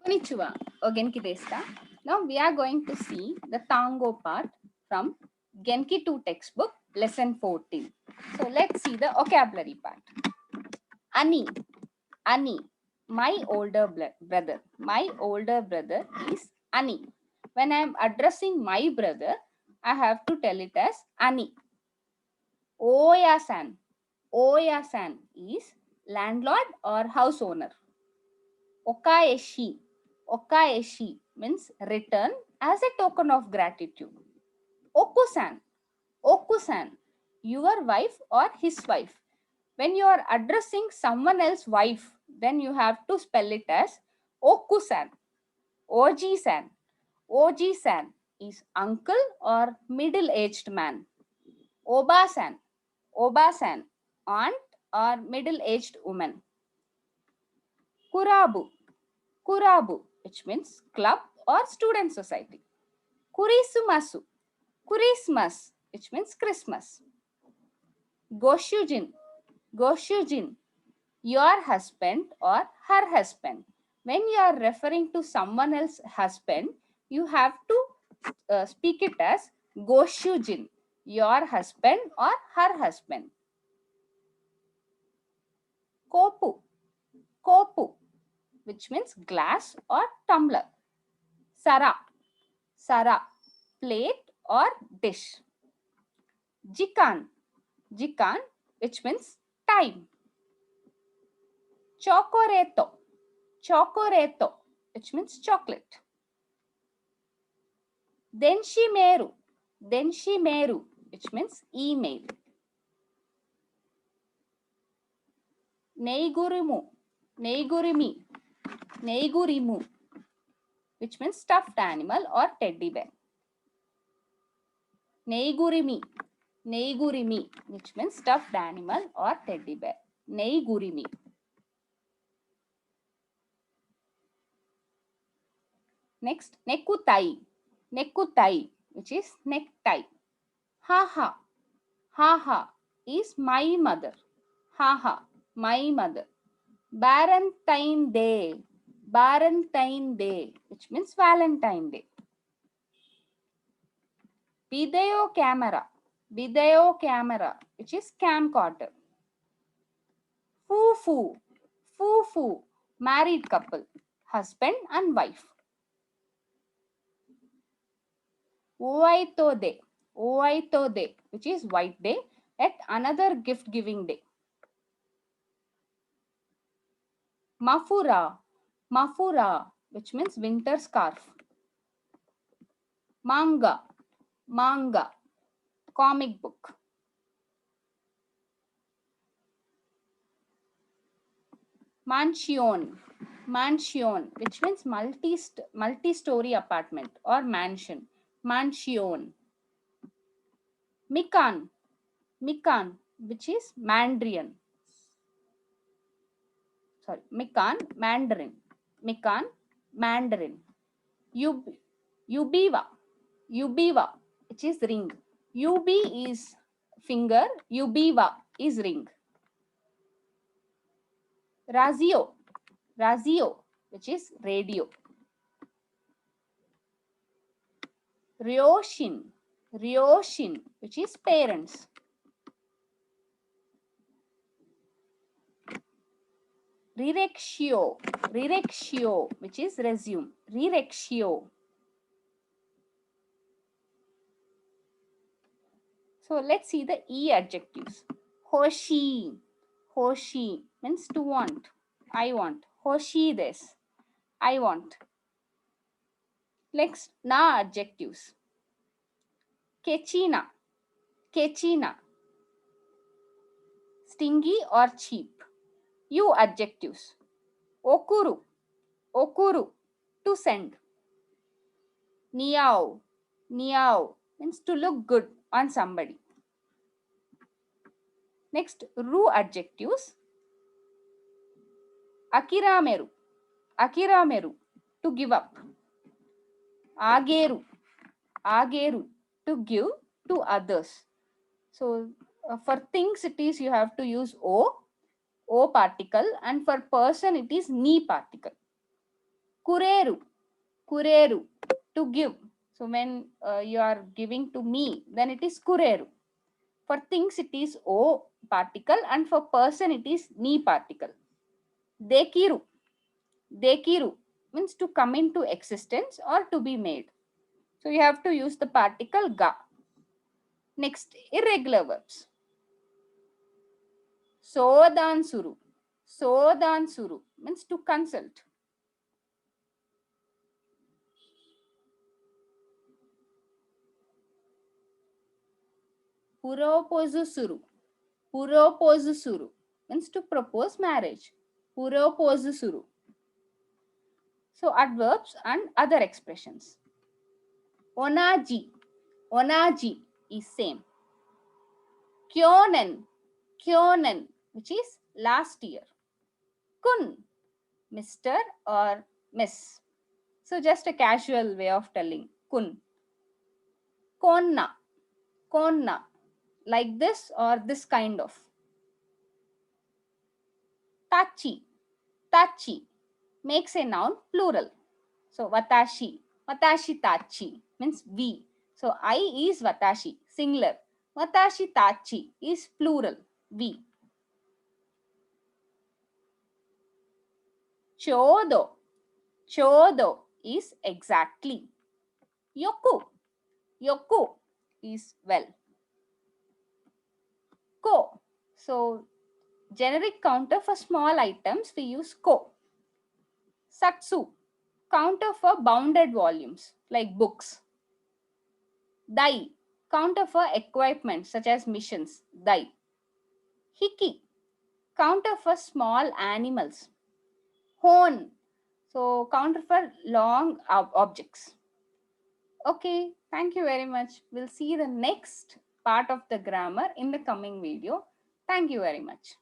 Konnichiwa. Genki desta. Now we are going to see the tango part from Genki 2 textbook, lesson 14. So let's see the vocabulary part. Ani, Ani, my older brother. My older brother is Ani. When I am addressing my brother, I have to tell it as Ani. Oya-san. Oya-san is landlord or house owner. Okaeshi. Okaeshi means return as a token of gratitude. Okusan. Okusan, your wife or his wife. When you are addressing someone else's wife, then you have to spell it as Okusan. Oji-san. Oji-san is uncle or middle-aged man. Oba-san. Oba-san, aunt or middle-aged woman. Kurabu. Kurabu, which means club or student society. Kurisumasu, Christmas, which means Christmas. Goshujin, Goshujin, your husband or her husband. When you are referring to someone else's husband, you have to speak it as Goshujin, your husband or her husband. Kopu, Kopu, which means glass or tumbler. Sara, Sara, plate or dish. Jikan, Jikan, which means time. Chocoreto, Chocoreto, which means chocolate. Denshimeru, Denshimeru, which means email. Neigurimu, Neigurimi, Neigurimu, which means stuffed animal or teddy bear. Neigurimi, Neigurimi, which means stuffed animal or teddy bear. Neigurimi. Next, nekutai. Nekutai, which is necktie. Haha. Haha is my mother. Haha, my mother. Valentine Day. Valentine Day, which means Valentine Day. Video camera. Video camera, which is camcorder. Fufu. Fufu, married couple. Husband and wife. Oaito Day, which is White Day, yet another gift giving day. Mafura, Mafura, which means winter scarf. Manga, Manga, comic book. Mansion, Mansion, which means multi-story apartment or mansion. Mansion. Mikan, Mikan, which is Mandarin. Sorry, Mikan, Mandarin. Mikan, Mandarin. Yubiwa, Yubiwa, which is ring. Yubi is finger, Yubiwa is ring. Razio, Razio, which is radio. Ryoshin, Ryoshin, which is parents. Rirexio, Rirexio, which is resume. Rirexio. So let's see the E adjectives. Hoshi, Hoshi means to want. I want. Hoshi this. I want. Next, na adjectives. Kechina, Kechina. Stingy or cheap. You adjectives. Okuru, Okuru, to send. Niao, Niao means to look good on somebody. Next, ru adjectives. Akirameru, Akirameru, to give up. Ageru, Ageru, to give to others. So, for things it is you have to use O particle, and for person it is ni particle. Kureru, kureru, to give. So when you are giving to me, then it is kureru. For things, it is O particle, and for person, it is ni particle. Dekiru, dekiru means to come into existence or to be made. So you have to use the particle ga. Next, irregular verbs. Sodansuru. Sodansuru means to consult. Puropozusuru. Puropozusuru means to propose marriage. Puropozusuru. So adverbs and other expressions. Onaji. Onaji is same. Kyonen. Kyonen, which is last year. Kun, Mr. or Miss. So just a casual way of telling kun. Konna. Konna, like this or this kind of. Tachi. Tachi makes a noun plural. So watashi. Watashi tachi means we. So I is watashi, singular. Watashi tachi is plural, we. Chodo. Chodo is exactly. Yoku. Yoku is well. Ko. So generic counter for small items, we use ko. Satsu, counter for bounded volumes like books. Dai, counter for equipment such as missions. Dai. Hiki, counter for small animals. Hone, so counter for long objects. Okay, thank you very much. We'll see the next part of the grammar in the coming video. Thank you very much.